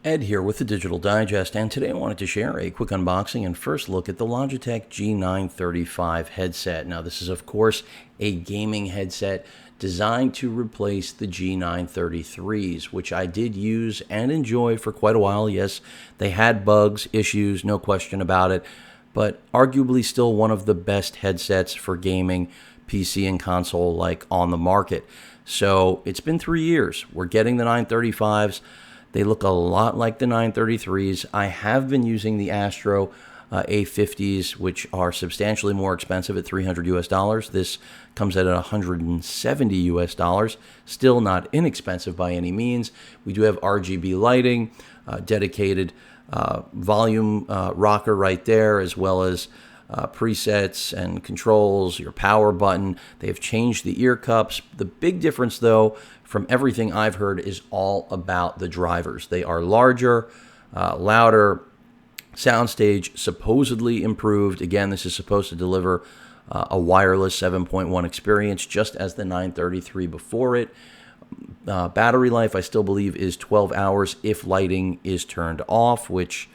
Ed here with the Digital Digest, and today I wanted to share a quick unboxing and first look at the Logitech G935 headset. Now, this is, of course, a gaming headset designed to replace the G933s, which I did use and enjoy for quite a while. Yes, they had bugs, issues, no question about it, but arguably still one of the best headsets for gaming, PC and console like on the market. So it's been 3 years. We're getting the 935s. They look a lot like the 933s. I have been using the Astro A50s, which are substantially more expensive at $300 US. This comes at $170 US. Still not inexpensive by any means. We do have RGB lighting, dedicated volume rocker right there, as well as presets and controls, your power button. They have changed the ear cups. The big difference, though, from everything I've heard, is all about the drivers. They are larger, louder, soundstage supposedly improved. Again, this is supposed to deliver a wireless 7.1 experience, just as the 933 before it. Battery life, I still believe, is 12 hours if lighting is turned off, which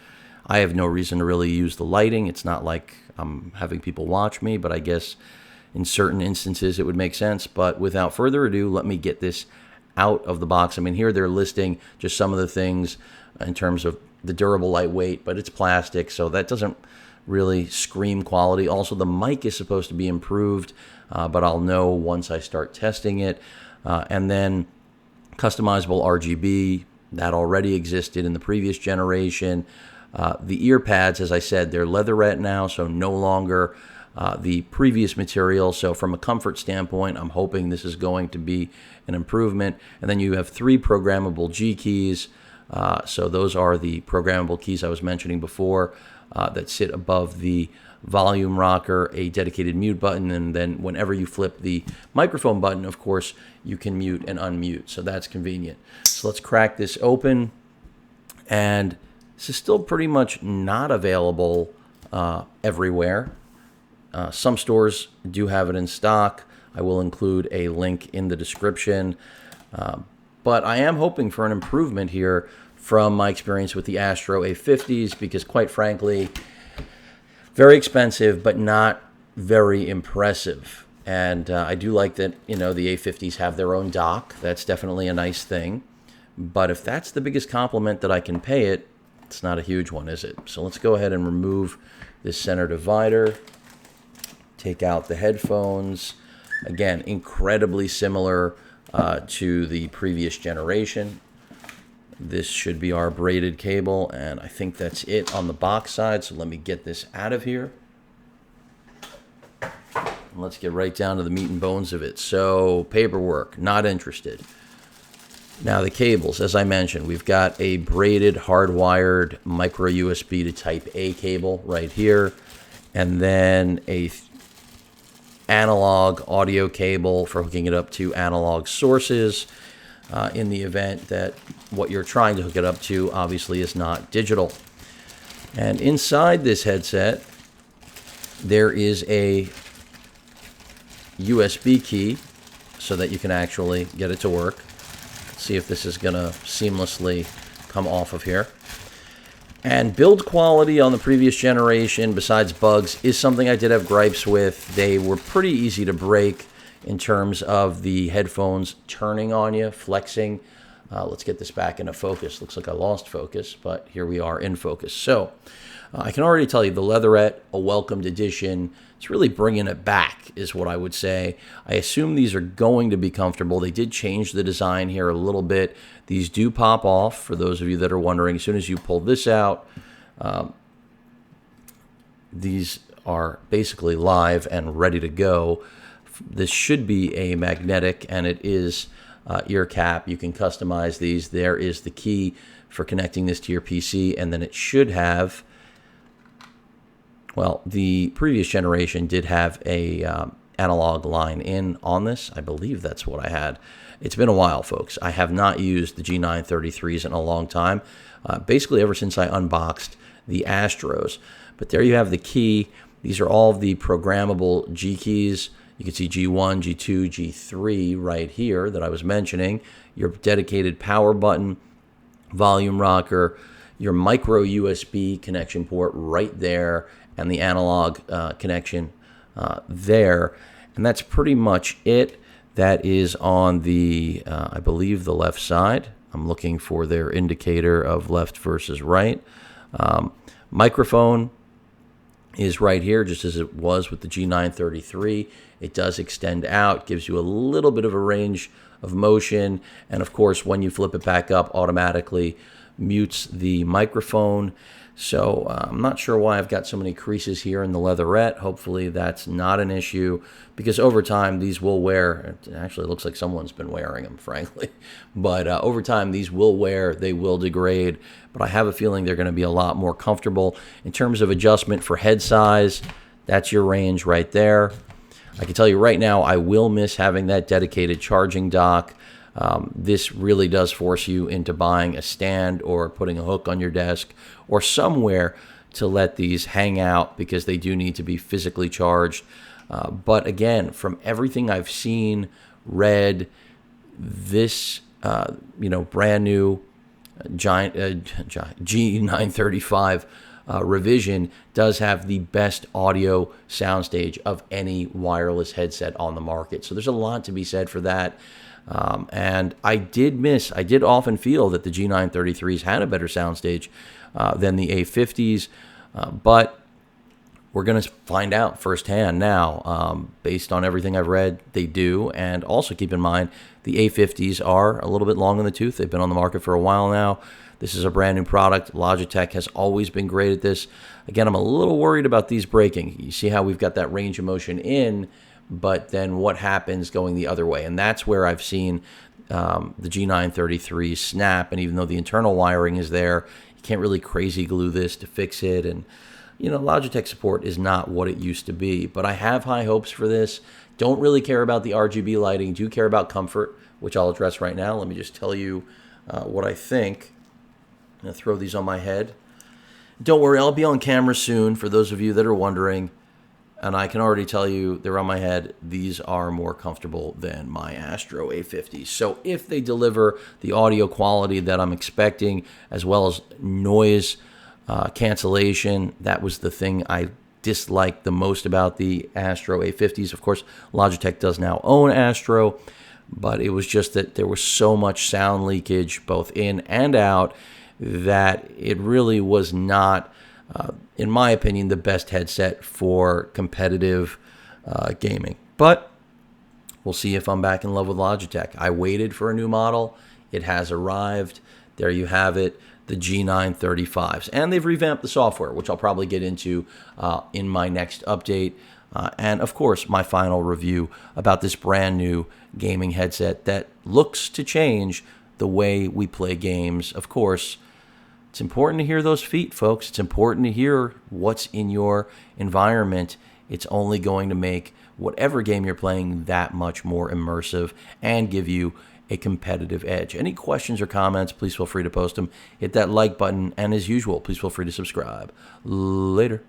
I have no reason to really use the lighting. It's not like I'm having people watch me, but I guess in certain instances it would make sense. But without further ado, let me get this out of the box. I mean, here they're listing just some of the things in terms of the durable, lightweight, but it's plastic, so that doesn't really scream quality. Also, the mic is supposed to be improved, but I'll know once I start testing it. And then customizable RGB, that already existed in the previous generation. The ear pads, as I said, they're leatherette now, so no longer the previous material. So from a comfort standpoint, I'm hoping this is going to be an improvement. And then you have 3 programmable G keys. So those are the programmable keys I was mentioning before that sit above the volume rocker, a dedicated mute button, and then whenever you flip the microphone button, of course, you can mute and unmute. So that's convenient. So let's crack this open. And this is still pretty much not available everywhere. Some stores do have it in stock. I will include a link in the description. But I am hoping for an improvement here from my experience with the Astro A50s, because quite frankly, very expensive, but not very impressive. And I do like that, the A50s have their own dock. That's definitely a nice thing. But if that's the biggest compliment that I can pay it, it's not a huge one, is it? So let's go ahead and remove this center divider. Take out the headphones. Again, incredibly similar to the previous generation. This should be our braided cable, and I think that's it on the box side. So let me get this out of here. And let's get right down to the meat and bones of it. So paperwork, not interested. Now the cables, as I mentioned, we've got a braided hardwired micro USB to Type A cable right here, and then a analog audio cable for hooking it up to analog sources in the event that what you're trying to hook it up to obviously is not digital. And inside this headset, there is a USB key so that you can actually get it to work. See if this is going to seamlessly come off of here. And build quality on the previous generation, besides bugs, is something I did have gripes with. They were pretty easy to break in terms of the headphones turning on you, flexing. Let's get this back into focus. Looks like I lost focus, but here we are in focus. So I can already tell you the leatherette, a welcomed addition. It's really bringing it back is what I would say. I assume these are going to be comfortable. They did change the design here a little bit. These do pop off, for those of you that are wondering. As soon as you pull this out, these are basically live and ready to go. This should be a magnetic, and it is ear cap. You can customize these. There is the key for connecting this to your PC, and then it should have, well, the previous generation did have a analog line in on this. I believe that's what I had. It's been a while, folks. I have not used the G933s in a long time, basically ever since I unboxed the Astros. But there you have the key. These are all of the programmable G keys. You can see G1, G2, G3 right here that I was mentioning. Your dedicated power button, volume rocker, your micro USB connection port right there, and the analog connection there. And that's pretty much it. That is on the, I believe, the left side. I'm looking for their indicator of left versus right. Microphone is right here, just as it was with the G933. It does extend out, gives you a little bit of a range of motion, and of course, when you flip it back up, automatically mutes the microphone. So I'm not sure why I've got so many creases here in the leatherette. Hopefully that's not an issue, because over time these will wear. It actually looks like someone's been wearing them, frankly. But over time these will wear, they will degrade. But I have a feeling they're going to be a lot more comfortable. In terms of adjustment for head size, that's your range right there. I can tell you right now, I will miss having that dedicated charging dock. This really does force you into buying a stand or putting a hook on your desk or somewhere to let these hang out, because they do need to be physically charged. But again, from everything I've seen, read, this brand new G935 revision does have the best audio soundstage of any wireless headset on the market. So there's a lot to be said for that. And I did often feel that the G933s had a better soundstage than the A50s, but we're going to find out firsthand now. Based on everything I've read, they do. And also keep in mind, the A50s are a little bit long in the tooth. They've been on the market for a while now. This is a brand new product. Logitech has always been great at this. Again, I'm a little worried about these breaking. You see how we've got that range of motion in, but then what happens going the other way? And that's where I've seen the G933 snap. And even though the internal wiring is there, you can't really crazy glue this to fix it. And, Logitech support is not what it used to be. But I have high hopes for this. Don't really care about the RGB lighting. Do care about comfort, which I'll address right now. Let me just tell you what I think. I'm going to throw these on my head. Don't worry, I'll be on camera soon for those of you that are wondering. And I can already tell you, they're on my head. These are more comfortable than my Astro A50s. So if they deliver the audio quality that I'm expecting, as well as noise cancellation, that was the thing I disliked the most about the Astro A50s. Of course, Logitech does now own Astro, but it was just that there was so much sound leakage, both in and out, that it really was not, in my opinion, the best headset for competitive gaming. But we'll see if I'm back in love with Logitech. I waited for a new model. It has arrived. There you have it, the G935s. And they've revamped the software, which I'll probably get into in my next update. And, of course, my final review about this brand new gaming headset that looks to change the way we play games. Of course, it's important to hear those feet, folks. It's important to hear what's in your environment. It's only going to make whatever game you're playing that much more immersive and give you a competitive edge. Any questions or comments, please feel free to post them. Hit that like button, and as usual, please feel free to subscribe. Later.